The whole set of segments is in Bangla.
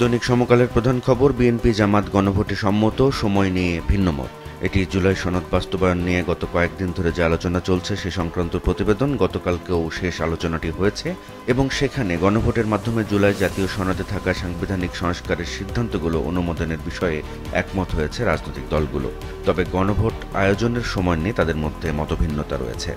দৈনিক সমকালের প্রধান খবর, বিএনপি জামাত গণভোটে সম্মত, সময় নিয়ে ভিন্নমত। এটি জুলাই সনদ বাস্তবায়ন নিয়ে গত কয়েকদিন ধরে যে আলোচনা চলছে সে সংক্রান্ত প্রতিবেদন। গতকালকেও শেষ আলোচনাটি হয়েছে এবং সেখানে গণভোটের মাধ্যমে জুলাই জাতীয় সনদে থাকা সাংবিধানিক সংস্কারের সিদ্ধান্তগুলো অনুমোদনের বিষয়ে একমত হয়েছে রাজনৈতিক দলগুলো। তবে গণভোট আয়োজনের সময় নিয়ে তাদের মধ্যে মতভিন্নতা রয়েছে।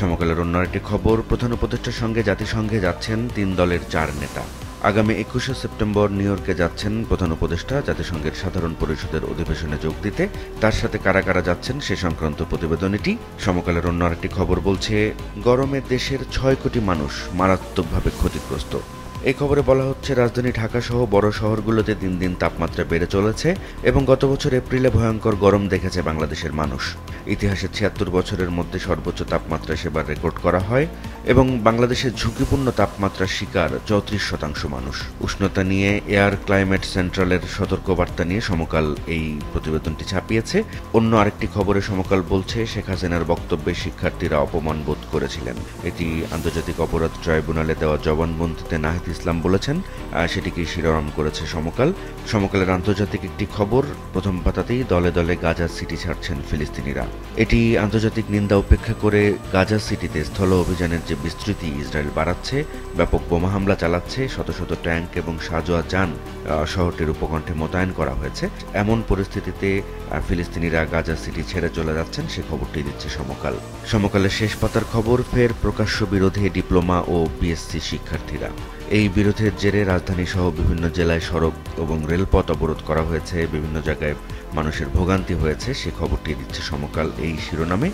সমকালের অন্য একটি খবর, প্রধান উপদেষ্টার সঙ্গে জাতিসংঘে যাচ্ছেন ৩ দলের ৪ নেতা। আগামী ২১শে সেপ্টেম্বর নিউ ইয়র্কে যাচ্ছেন প্রধান উপদেষ্টা জাতিসংঘের সাধারণ পরিষদের অধিবেশনে যোগ দিতে। তার সাথে কারা কারা যাচ্ছেন সে সংক্রান্ত প্রতিবেদন এটি। সমকালের অন্য আরেকটি খবর বলছে, গরমে দেশের ৬ কোটি মানুষ মারাত্মকভাবে ক্ষতিগ্রস্ত। এই খবরে বলা হচ্ছে, রাজধানী ঢাকা সহ বড় শহরগুলোতে দিন দিন তাপমাত্রা বেড়ে চলেছে এবং গত বছর এপ্রিলে ভয়ঙ্কর গরম দেখেছে বাংলাদেশের মানুষ। ইতিহাসে ৭৬ বছরের মধ্যে সর্বোচ্চ তাপমাত্রা সেবার রেকর্ড করা হয় এবং বাংলাদেশের ঝুঁকিপূর্ণ তাপমাত্রার শিকার ৩৪% মানুষ। উষ্ণতা নিয়ে এয়ার ক্লাইমেট সেন্ট্রালের সতর্কবার্তা নিয়ে সমকাল এই প্রতিবেদনটি ছাপিয়েছে। অন্য আরেকটি খবরে সমকাল বলছে, শেখ হাসিনার বক্তব্যে শিক্ষার্থীরা অপমান বোধ করেছিলেন। এটি আন্তর্জাতিক অপরাধ ট্রাইব্যুনালে দেওয়া জবানবন্দিতে নাহিদ ইসলাম বলেছেন, সেটিকে শিরোনাম করেছে সমকাল। সমকালের আন্তর্জাতিক একটি খবর, প্রথম পাতাতেই দলে দলে গাজা সিটি ছাড়ছেন ফিলিস্তিনিরা। এটি আন্তর্জাতিক নিন্দা উপেক্ষা করে গাজা সিটিতে স্থল অভিযানের যে বিস্তৃতি ইসরায়েল বাড়াচ্ছে, ব্যাপক বোমা হামলা চালাচ্ছে, শত শত ট্যাঙ্ক এবং সাজোয়া যান শহরটির উপকণ্ঠে মোতায়েন করা হয়েছে। এমন পরিস্থিতিতে ফিলিস্তিনিরা গাজা সিটি ছেড়ে চলে যাচ্ছেন, সে খবরটি দিচ্ছে সমকাল। সমকালের শেষ পাতার খবর, ফের প্রকাশ্য বিরোধে ডিপ্লোমা ও বিএসসি শিক্ষার্থীরা। এই বিরোধের জেরে রাজধানী সহ বিভিন্ন জেলায় সড়ক এবং রেলপথ অবরোধ করা হয়েছে, বিভিন্ন জায়গায় মানুষের ভোগান্তি হয়েছে, সে খবরটি দিচ্ছে সমকাল এই শিরোনামে।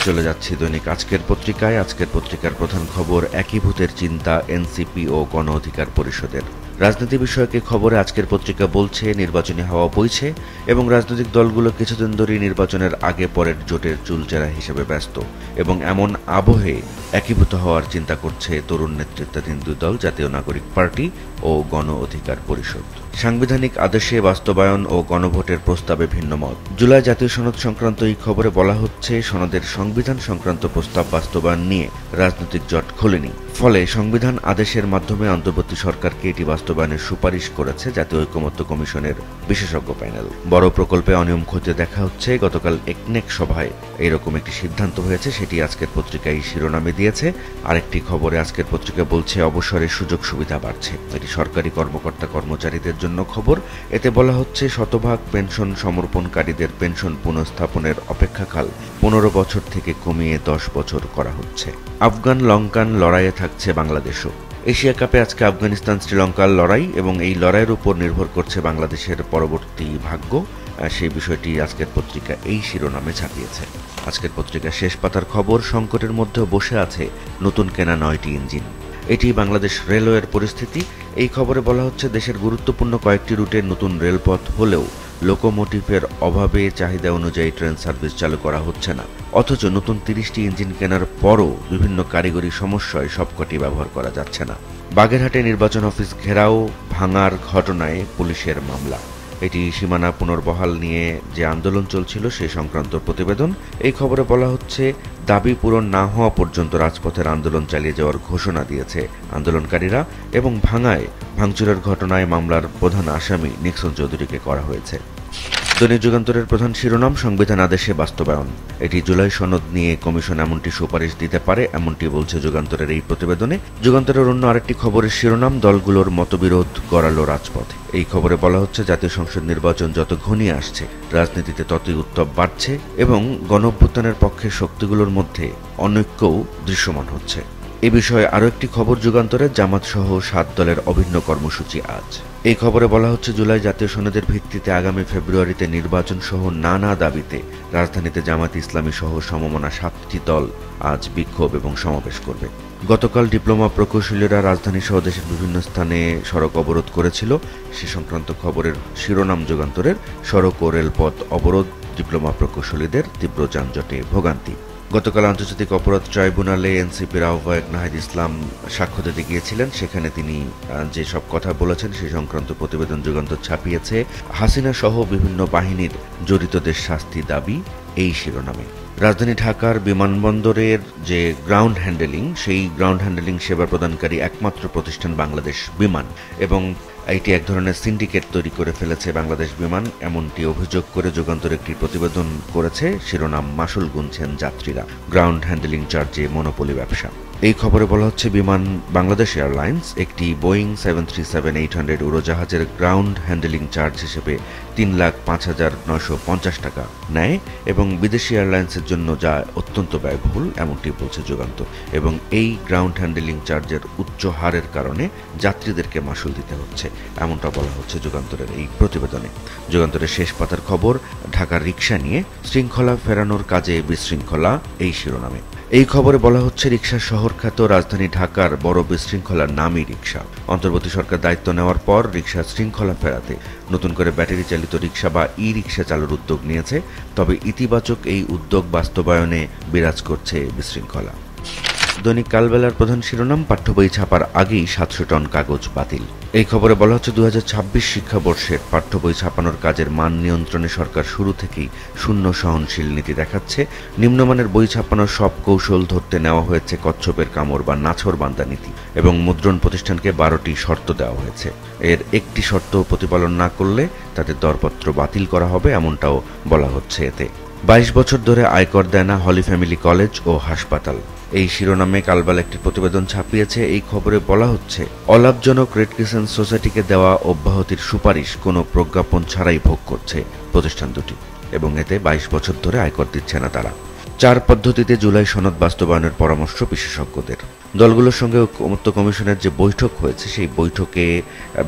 চলে যাচ্ছি দৈনিক আজকের পত্রিকায়। আজকের পত্রিকার প্রধান খবর, একীভূতের চিন্তা এনসিপি ও গণ অধিকার পরিষদের। রাজনীতি বিষয়ক খবরে আজকের পত্রিকা বলছে, নির্বাচনী হাওয়া বইছে এবং রাজনৈতিক দলগুলো কিছুদিন ধরেই নির্বাচনের আগে পরের জোটের চুলচেরা হিসেবে ব্যস্ত এবং এমন আবহে একীভূত হওয়ার চিন্তা করছে তরুণ নেতৃত্বাধীন দুই দল, জাতীয় নাগরিক পার্টি ও গণ অধিকার পরিষদ। সাংবিধানিক আদেশে বাস্তবায়ন ও গণভোটের প্রস্তাবে ভিন্নমত। জুলাই জাতীয় সনদ সংক্রান্ত এই খবরে বলা হচ্ছে, সনদের সংবিধান সংক্রান্ত প্রস্তাব বাস্তবায়ন নিয়ে রাজনৈতিক জট খোলেনি। ফলে সংবিধান আদেশের মাধ্যমে অন্তর্বর্তী সরকারকে এটি বাস্তবায়নের সুপারিশ করেছে জাতীয় ঐকমত্য কমিশনের বিশেষজ্ঞ প্যানেল। বড় প্রকল্পে অনিয়ম খতিয়ে দেখা হচ্ছে। গতকাল একনেক সভায় এরকম একটি সিদ্ধান্ত হয়েছে, সেটি আজকের পত্রিকায় শিরোনামে দিয়েছে। আরেকটি খবরে আজকের পত্রিকা বলছে, অবসরের সুযোগ সুবিধা বাড়ছে। এটি সরকারি কর্মকর্তা কর্মচারীদের জন্য খবর। এতে বলা হচ্ছে, শতভাগ পেনশন সমর্পণকারীদের পেনশন পুনঃস্থাপনের অপেক্ষাকাল ১৫ বছর থেকে কমিয়ে ১০ বছর করা হচ্ছে। আফগান লঙ্কান লড়াইয়ে থাকছে বাংলাদেশও। এশিয়া কাপে আজকে আফগানিস্তান শ্রীলঙ্কার লড়াই এবং এই লড়াইয়ের উপর নির্ভর করছে বাংলাদেশের পরবর্তী ভাগ্য। সেই বিষয়টি আজকের পত্রিকা এই শিরোনামে ছাপিয়েছে। আজকের পত্রিকার শেষ পাতার খবর, সংকটের মধ্যেও বসে আছে নতুন কেনা ৯টি ইঞ্জিন। এটি বাংলাদেশ রেলওয়ের পরিস্থিতি। এই খবরে বলা হচ্ছে, দেশের গুরুত্বপূর্ণ কয়েকটি রুটে নতুন রেলপথ হলেও লোকোমোটিভের অভাবে চাহিদা অনুযায়ী ট্রেন সার্ভিস চালু করা হচ্ছে না। অথচ নতুন ৩০টি ইঞ্জিন কেনার পরও বিভিন্ন কারিগরি সমস্যায় সবকটি ব্যবহার করা যাচ্ছে না। বাগেরহাটে নির্বাচন অফিস ঘেরাও ভাঙার ঘটনায় পুলিশের মামলা। এটি সীমানা পুনর্বহাল নিয়ে যে আন্দোলন চলছিল সে সংক্রান্ত প্রতিবেদন। এই খবরে বলা হচ্ছে, দাবি পূরণ না হওয়া পর্যন্ত রাজপথের আন্দোলন চালিয়ে যাওয়ার ঘোষণা দিয়েছে আন্দোলনকারীরা এবং ভাঙচুরের ঘটনায় মামলার প্রধান আসামি নিক্সন চৌধুরীকে করা হয়েছে। দৈনিক যুগান্তরের প্রধান শিরোনাম, সংবিধান আদেশে বাস্তবায়ন। এটি জুলাই সনদ নিয়ে কমিশন এমনটি সুপারিশ দিতে পারে, এমনটি বলছে যুগান্তরের এই প্রতিবেদনে। যুগান্তরের অন্য আরেকটি খবরের শিরোনাম, দলগুলোর মতবিরোধ গড়ালো রাজপথে। এই খবরে বলা হচ্ছে, জাতীয় সংসদ নির্বাচন যত ঘনিয়ে আসছে রাজনীতিতে ততই উত্তাপ বাড়ছে এবং গণঅভ্যুত্থানের পক্ষের শক্তিগুলোর মধ্যে অনৈক্যও দৃশ্যমান হচ্ছে। এ বিষয়ে আরও একটি খবর যুগান্তরের, জামাত সহ ৭ দলের অভিন্ন কর্মসূচি আজ। এই খবরে বলা হচ্ছে, জুলাই জাতীয় সনদের ভিত্তিতে আগামী ফেব্রুয়ারিতে নির্বাচন সহ নানা দাবিতে রাজধানীতে জামাত ইসলামী সহ সমমনা ৭টি দল আজ বিক্ষোভ এবং সমাবেশ করবে। গতকাল ডিপ্লোমা প্রকৌশলীরা রাজধানী সহ দেশের বিভিন্ন স্থানে সড়ক অবরোধ করেছিল। সে সংক্রান্ত খবরের শিরোনাম যুগান্তরের, সড়ক ও রেলপথ অবরোধ, ডিপ্লোমা প্রকৌশলীদের তীব্র যানজটে ভোগান্তি। গতকাল আন্তর্জাতিক অপরাধ ট্রাইব্যুনালে এনসিপির আহ্বায়ক নাহিদ ইসলাম সাক্ষ্য দিতে গিয়েছিলেন। সেখানে তিনি যে সব কথা বলেছেন সে সংক্রান্ত প্রতিবেদন যুগান্তর ছাপিয়েছে। হাসিনা সহ বিভিন্ন বাহিনীর জড়িতদের শাস্তি দাবি এই শিরোনামে। রাজধানী ঢাকার বিমানবন্দরের যে গ্রাউন্ড হ্যান্ডেলিং, সেই গ্রাউন্ড হ্যান্ডেলিং সেবা প্রদানকারী একমাত্র প্রতিষ্ঠান বাংলাদেশ বিমান এবং এটি এক ধরনের সিন্ডিকেট তৈরি করে ফেলেছে বাংলাদেশ বিমান, এমনটি অভিযোগ করে যুগান্তর একটি প্রতিবেদন করেছে। শিরোনাম, মাসুল গুনছেন যাত্রীরা, গ্রাউন্ড হ্যান্ডেলিং চার্জে মনোপলি ব্যবসা। এই খবরে বলা হচ্ছে বিমান বাংলাদেশ এয়ারলাইন্স একটি বোয়িং 737-800 উড়োজাহাজের গ্রাউন্ড হ্যান্ডেলিং চার্জ হিসেবে ৩,৫,৯৫০ টাকা নেয় এবং বিদেশি এয়ারলাইন্সের জন্য যা অত্যন্ত ব্যয়বহুল, এমনটি বলছে যুগান্তর। এবং এই গ্রাউন্ড হ্যান্ডেলিং চার্জের উচ্চ হারের কারণে যাত্রীদেরকে মাসুল দিতে হচ্ছে, এমনটা বলা হচ্ছে যুগান্তরের এই প্রতিবেদনে। যুগান্তরের শেষ পাতার খবর, ঢাকার রিকশা নিয়ে শৃঙ্খলা ফেরানোর কাজে বিশৃঙ্খলা, এই শিরোনামে। এই খবরে বলা হচ্ছে রিকশার শহরখ্যাত রাজধানী ঢাকার বড় বিশৃঙ্খলার নামই রিকশা। অন্তর্বর্তী সরকার দায়িত্ব নেওয়ার পর রিকশার শৃঙ্খলা ফেরাতে নতুন করে ব্যাটারি চালিত রিকশা বা ই রিকশা চালুর উদ্যোগ নিয়েছে। তবে ইতিবাচক এই উদ্যোগ বাস্তবায়নে বিরাজ করছে বিশৃঙ্খলা। দৈনিক কালবেলার প্রধান শিরোনাম, পাঠ্য বই ছাপার আগেই 700 টন কাগজ বাতিল। এই খবরে বলা হচ্ছে 2026 শিক্ষাবর্ষের পাঠ্য বই ছাপানোর কাজের মান নিয়ন্ত্রণে সরকার শুরু থেকেই শূন্য সহনশীল নীতি দেখাচ্ছে। নিম্নমানের বই ছাপানোর সব কৌশল ধরতে নেওয়া হয়েছে কচ্ছপের কামড় বা নাছোড়বান্দা নীতি এবং মুদ্রণ প্রতিষ্ঠানকে 12টি শর্ত দেওয়া হয়েছে। এর একটি শর্ত প্রতিপালন না করলে তাদের দরপত্র বাতিল করা হবে, এমনটাও বলা হচ্ছে এতে। 22 বছর ধরে আয়কর দেয় না হলি ফ্যামিলি কলেজ ও হাসপাতাল, এই শিরোনামে কালবেলা একটি প্রতিবেদন ছাপিয়েছে। এই খবরে বলা হচ্ছে অলাভজনক রেড ক্রিসেন্ট সোসাইটিকে দেওয়া অব্যাহতির সুপারিশ কোনো প্রজ্ঞাপন ছাড়াই ভোগ করছে প্রতিষ্ঠান দুটি এবং এতে 22 বছর ধরে আয়কর দিচ্ছে না তারা। 4 পদ্ধতিতে জুলাই সনদ বাস্তবায়নের পরামর্শ বিশেষজ্ঞদের। দলগুলোর সঙ্গে ঐকমত্য কমিশনের যে বৈঠক হয়েছে সেই বৈঠকে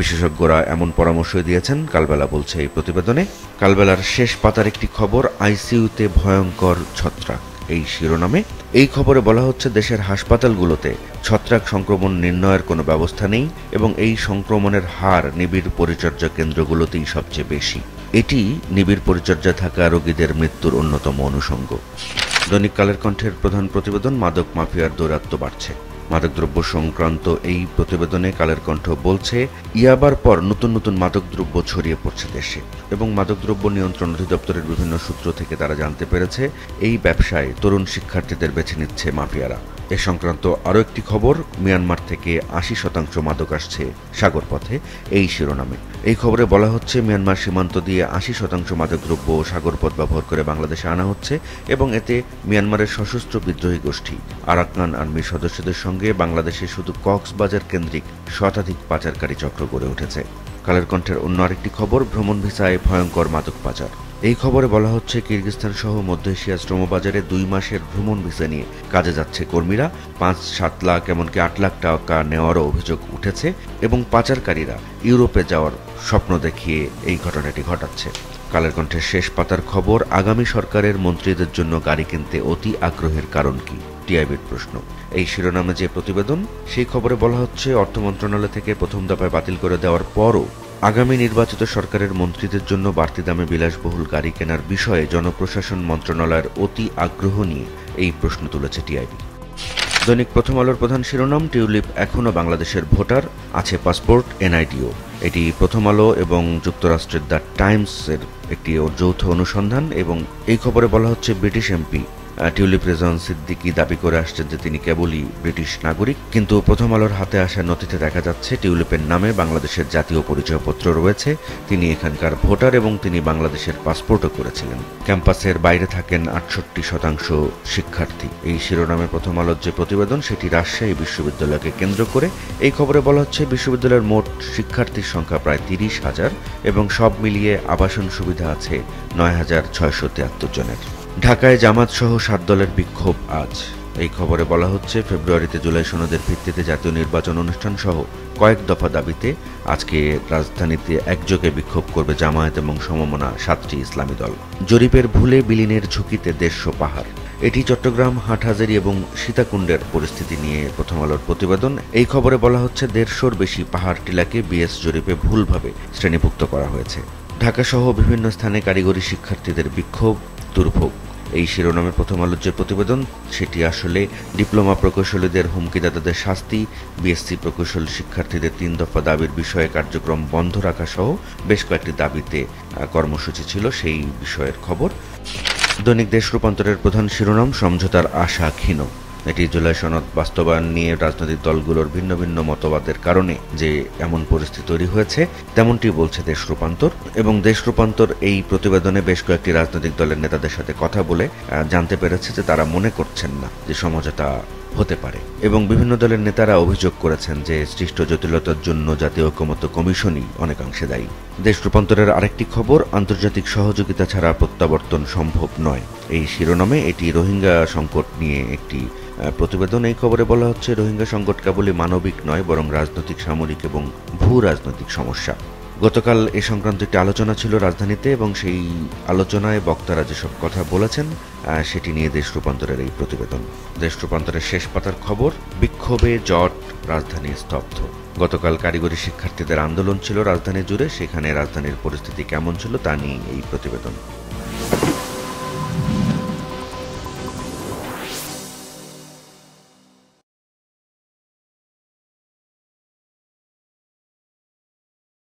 বিশেষজ্ঞরা এমন পরামর্শ দিয়েছেন, কালবেলা বলছে এই প্রতিবেদনে। কালবেলার শেষ পাতার একটি খবর, আইসিইউতে ভয়ঙ্কর ছত্রাক, এই শিরোনামে। এই খবরে বলা হচ্ছে দেশের হাসপাতালগুলোতে ছত্রাক সংক্রমণ নির্ণয়ের কোনো ব্যবস্থা নেই এবং এই সংক্রমণের হার নিবিড় পরিচর্যা কেন্দ্রগুলোতেই সবচেয়ে বেশি। এটি নিবিড় পরিচর্যা থাকা রোগীদের মৃত্যুর অন্যতম অনুষঙ্গ। দৈনিক কালের কণ্ঠের প্রধান প্রতিবেদন, মাদক মাফিয়ার দৌরাত্ম্য বাড়ছে। মাদকদ্রব্য সংক্রান্ত এই প্রতিবেদনে কালের কণ্ঠ বলছে ইয়াবার পর নতুন নতুন মাদকদ্রব্য ছড়িয়ে পড়ছে দেশে এবং মাদকদ্রব্য নিয়ন্ত্রণ অধিদপ্তরের বিভিন্ন সূত্র থেকে তারা জানতে পেরেছে এই ব্যবসায় তরুণ শিক্ষার্থীদের বেছে নিচ্ছে মাফিয়ারা। এ সংক্রান্ত আরও একটি খবর, মিয়ানমার থেকে 80% মাদক আসছে সাগরপথে, এই শিরোনামে। এই খবরে বলা হচ্ছে মিয়ানমার সীমান্ত দিয়ে 80% মাদকদ্রব্য সাগরপথ ব্যবহার করে বাংলাদেশে আনা হচ্ছে এবং এতে মিয়ানমারের সশস্ত্র বিদ্রোহী গোষ্ঠী আরাকান আর্মির সদস্যদের সঙ্গে বাংলাদেশে শুধু কক্সবাজার কেন্দ্রিক শতাধিক পাচারকারী চক্র গড়ে উঠেছে। কালের কণ্ঠের অন্য আরেকটি খবর, ভ্রমণ ভিসায় ভয়ঙ্কর মাদক পাচার। এই খবরে বলা হচ্ছে কিরগিজস্তান সহ মধ্য এশিয়ার শ্রমবাজারে 2 মাসের ভ্রমণ ভিসা নিয়ে কাজে যাচ্ছে কর্মীরা। 5-7 লাখ এমনকি 8 লাখ টাকা নেওয়ারও অভিযোগ উঠেছে এবং পাচারকারীরা ইউরোপে যাওয়ার স্বপ্ন দেখিয়ে এই ঘটনাটি ঘটাচ্ছে। কালের কণ্ঠের শেষ পাতার খবর, আগামী সরকারের মন্ত্রীদের জন্য গাড়ি কিনতে অতি আগ্রহের কারণ কি, টিআইবির প্রশ্ন। এই শিরোনামে যে প্রতিবেদন, সেই খবরে বলা হচ্ছে অর্থ মন্ত্রণালয় থেকে প্রথম দফায় বাতিল করে দেওয়ার পরও আগামী নির্বাচিত সরকারের মন্ত্রীদের জন্য বাড়তি দামে বিলাসবহুল গাড়ি কেনার বিষয়ে জনপ্রশাসন মন্ত্রণালয়ের অতি আগ্রহ নিয়ে এই প্রশ্ন তুলেছে টিআইবি। দৈনিক প্রথম আলোর প্রধান শিরোনাম, টিউলিপ এখনও বাংলাদেশের ভোটার, আছে পাসপোর্ট, এনআইডিও। এটি প্রথম আলো এবং যুক্তরাষ্ট্রের দ্য টাইমসের একটি যৌথ অনুসন্ধান এবং এই খবরে বলা হচ্ছে ব্রিটিশ এমপি টিউলিপ রেজাউন সিদ্দিকী দাবি করে আসছেন যে তিনি কেবলই ব্রিটিশ নাগরিক, কিন্তু প্রথম আলোর হাতে আসা নথিতে দেখা যাচ্ছে টিউলিপের নামে বাংলাদেশের জাতীয় পরিচয়পত্র রয়েছে, তিনি এখানকার ভোটার এবং তিনি বাংলাদেশের পাসপোর্টও করেছিলেন। ক্যাম্পাসের বাইরে থাকেন 68% শিক্ষার্থী। এই শিরোনামে প্রথম আলোর যে প্রতিবেদন সেটি রাজশাহী বিশ্ববিদ্যালয়কে কেন্দ্র করে। এই খবরে বলা হচ্ছে বিশ্ববিদ্যালয়ের মোট শিক্ষার্থীর সংখ্যা প্রায় 30,000 এবং সব মিলিয়ে আবাসন সুবিধা আছে 9,673 জনের। ঢাকায় জামাত সহ 7 দলের বিক্ষোভ আজ। এই খবরে বলা হচ্ছে ফেব্রুয়ারিতে জুলাই সনদের ভিত্তিতে জাতীয় নির্বাচন অনুষ্ঠান সহ কয়েক দফা দাবিতে আজকে রাজধানীতে একযোগে বিক্ষোভ করবে জামায়াত এবং সমমনা 7টি ইসলামী দল। জরিপের ভুলে বিলীনের ঝুঁকিতে 150 পাহাড়। এটি চট্টগ্রাম, হাটহাজারী এবং সীতাকুণ্ডের পরিস্থিতি নিয়ে প্রথম আলোর প্রতিবেদন। এই খবরে বলা হচ্ছে 150-র বেশি পাহাড় টিলাকে বিএস জরিপে ভুলভাবে শ্রেণীভুক্ত করা হয়েছে। ঢাকা সহ বিভিন্ন স্থানে কারিগরি শিক্ষার্থীদের বিক্ষোভ, দুর্ভোগ। এই শিরোনামে প্রথম আলোর যে প্রতিবেদন সেটি আসলে ডিপ্লোমা প্রকৌশলীদের হুমকিদাতাদের শাস্তি, বিএসসি প্রকৌশল শিক্ষার্থীদের 3 দফা দাবির বিষয়ে কার্যক্রম বন্ধ রাখা সহ বেশ কয়েকটি দাবিতে কর্মসূচি ছিল, সেই বিষয়ের খবর। দৈনিক দেশ রূপান্তরের প্রধান শিরোনাম, সমঝোতার আশা ক্ষীণ। এটি জুলাই সনদ বাস্তবায়ন নিয়ে রাজনৈতিক দলগুলোর ভিন্ন ভিন্ন মতবাদের কারণে যে এমন পরিস্থিতি তৈরি হয়েছে তেমনটি বলছে দেশ রূপান্তর। এবং দেশ রূপান্তর এই প্রতিবেদনে বেশ কয়েকটি রাজনৈতিক দলের নেতাদের সাথে কথা বলে জানতে পেরেছে যে তারা মনে করছেন না যে সমঝোতা হতে পারে। এবং বিভিন্ন দলের নেতারা অভিযোগ করেছেন যে সৃষ্ট জটিলতার জন্য জাতীয় ঐকমত্য কমিশনই অনেকাংশে দায়ী। দেশ রূপান্তরের আরেকটি খবর, আন্তর্জাতিক সহযোগিতা ছাড়া প্রত্যাবর্তন সম্ভব নয়, এই শিরোনামে এটি রোহিঙ্গা সংকট নিয়ে একটি প্রতিবেদন। এই খবরে বলা হচ্ছে রোহিঙ্গা সংকট কেবলই মানবিক নয়, বরং রাজনৈতিক, সামরিক এবং ভূ রাজনৈতিক সমস্যা। গতকাল এ সংক্রান্ত একটি আলোচনা ছিল রাজধানীতে, এবং সেই আলোচনায় বক্তারা যেসব কথা বলেছেন সেটি নিয়ে দেশ রূপান্তরের এই প্রতিবেদন। দেশ রূপান্তরের শেষ পাতার খবর, বিক্ষোভে জট, রাজধানী স্তব্ধ। গতকাল কারিগরি শিক্ষার্থীদের আন্দোলন ছিল রাজধানী জুড়ে, সেখানে রাজধানীর পরিস্থিতি কেমন ছিল তা নিয়ে এই প্রতিবেদন।